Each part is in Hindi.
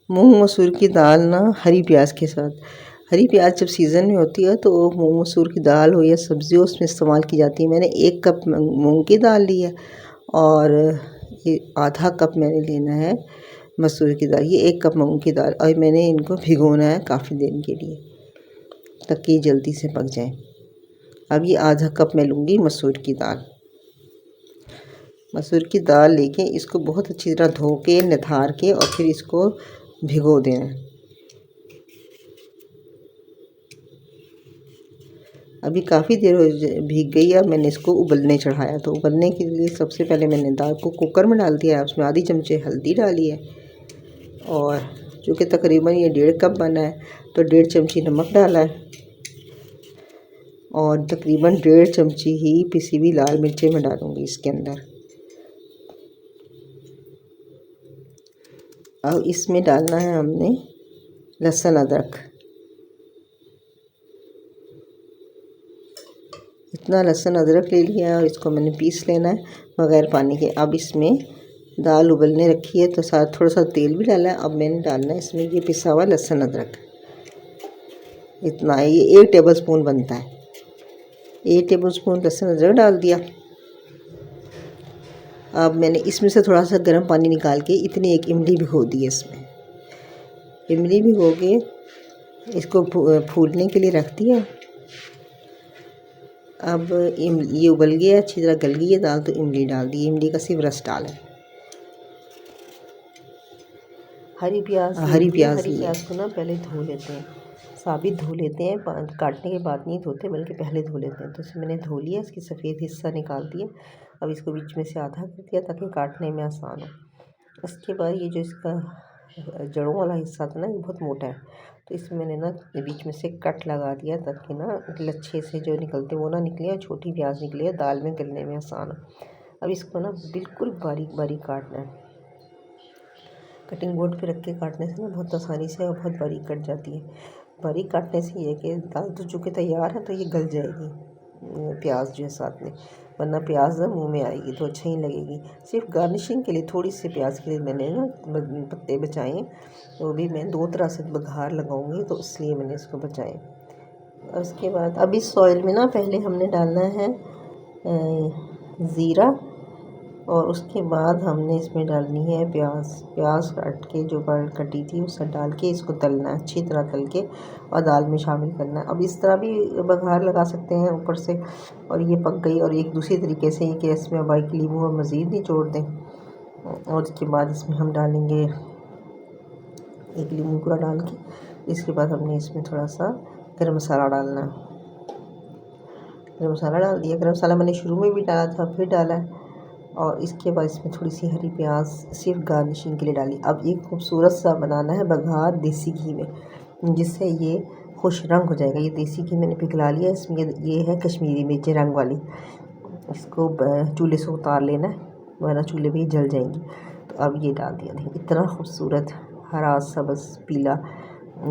मूंग मसूर की दाल ना हरी प्याज के साथ। हरी प्याज जब सीज़न में होती है तो मूंग मसूर की दाल हो या सब्ज़ी हो उसमें इस्तेमाल की जाती है। मैंने 1 कप मूंग की दाल ली है और ये आधा कप मैंने लेना है मसूर की दाल। ये 1 कप मूंग की दाल और मैंने इनको भिगोना है काफ़ी देर के लिए ताकि ये जल्दी से पक जाए। अब ये आधा कप मैं लूँगी मसूर की दाल। मसूर की दाल लेके इसको बहुत अच्छी तरह धो के निथार के और फिर इसको भिगो दें। अभी काफ़ी देर भीग गई है। मैंने इसको उबलने चढ़ाया तो उबलने के लिए सबसे पहले मैंने दाल को कुकर में डाल दिया है। उसमें आधी चमचे हल्दी डाली है और चूँकि तकरीबन ये 1.5 कप बना है तो 1.5 चमची नमक डाला है और तकरीबन 1.5 चमची ही पिसी हुई लाल मिर्चें मैं डालूँगी इसके अंदर। अब इसमें डालना है हमने लहसुन अदरक। इतना लहसुन अदरक ले लिया है और इसको मैंने पीस लेना है बग़ैर पानी के। अब इसमें दाल उबलने रखी है तो साथ थोड़ा सा तेल भी डाला है। अब मैंने डालना है इसमें ये पिसा हुआ लहसुन अदरक। इतना है, ये 1 टेबल स्पून बनता है। 1 टेबल स्पून लहसुन अदरक डाल दिया। अब मैंने इसमें से थोड़ा सा गर्म पानी निकाल के इतनी एक इमली भिगो दी है इसमें। इमली भिगो के इसको फूलने के लिए रख दिया। अब ये उबल गया, अच्छी तरह गल गई है दाल तो इमली डाल दी। इमली का सिर्फ रस डाला है। हरी प्याज को ना पहले धो लेते हैं, साबित धो लेते हैं, काटने के बाद नहीं धोते बल्कि पहले धो लेते हैं। तो इसे मैंने धो लिया, इसकी सफ़ेद हिस्सा निकाल दिया। अब इसको बीच में से आधा कर दिया ताकि काटने में आसान हो। इसके बाद ये जो इसका जड़ों वाला हिस्सा था ना ये बहुत मोटा है तो इसमें मैंने ना बीच में से कट लगा दिया ताकि ना लच्छे से जो निकलते वो ना निकले और छोटी प्याज निकले दाल में गलने में आसान हो। अब इसको ना बिल्कुल बारीक बारीक काटना है। कटिंग बोर्ड पे रख के काटने से ना बहुत आसानी से और बहुत बारीक कट जाती है। बारीक काटने से ये कि दाल तो चूँकि तैयार है तो ये गल जाएगी प्याज जो है साथ में, वरना प्याज ना मुंह में आएगी तो अच्छा ही लगेगी। सिर्फ गार्निशिंग के लिए थोड़ी सी प्याज के लिए मैंने ना पत्ते बचाए, वो भी मैं 2 तरह से बघार लगाऊंगी तो इसलिए मैंने इसको बचाए। और उसके बाद अब इस ऑयल में ना पहले हमने डालना है ज़ीरा और उसके बाद हमने इसमें डालनी है प्याज काट के जो कटी थी उसे डाल के इसको तलना है, अच्छी तरह तल के और दाल में शामिल करना है। अब इस तरह भी बघार लगा सकते हैं ऊपर से और ये पक गई। और एक दूसरी तरीके से कि इसमें अब एक नींबू और मज़ीद निचोड़ दें और उसके बाद इसमें हम डालेंगे एक नींबू पूरा डाल के। इसके बाद हमने इसमें थोड़ा सा गरम मसाला डालना है। गरम मसाला डाल दिया। गरम मसाला मैंने शुरू में भी डाला था फिर डाला है और इसके बाद इसमें थोड़ी सी हरी प्याज सिर्फ गार्निशिंग के लिए डाली। अब एक खूबसूरत सा बनाना है बघार देसी घी में जिससे ये खुश रंग हो जाएगा। ये देसी घी मैंने पिघला लिया, इसमें ये है कश्मीरी मिर्चें रंग वाली। इसको चूल्हे से उतार लेना है वरना चूल्हे भी जल जाएंगी। तो अब ये डाल दिया। देखिए इतना खूबसूरत हरा सब्ज़ पीला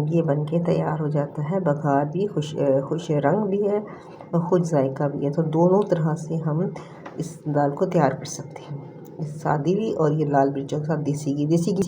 ये बन के तैयार हो जाता है। बघार भी खुश रंग भी है और खुश जायका भी है। तो दोनों तरह से हम इस दाल को तैयार कर सकते हैं, सादी भी और ये लाल मिर्चों के साथ देसी घी।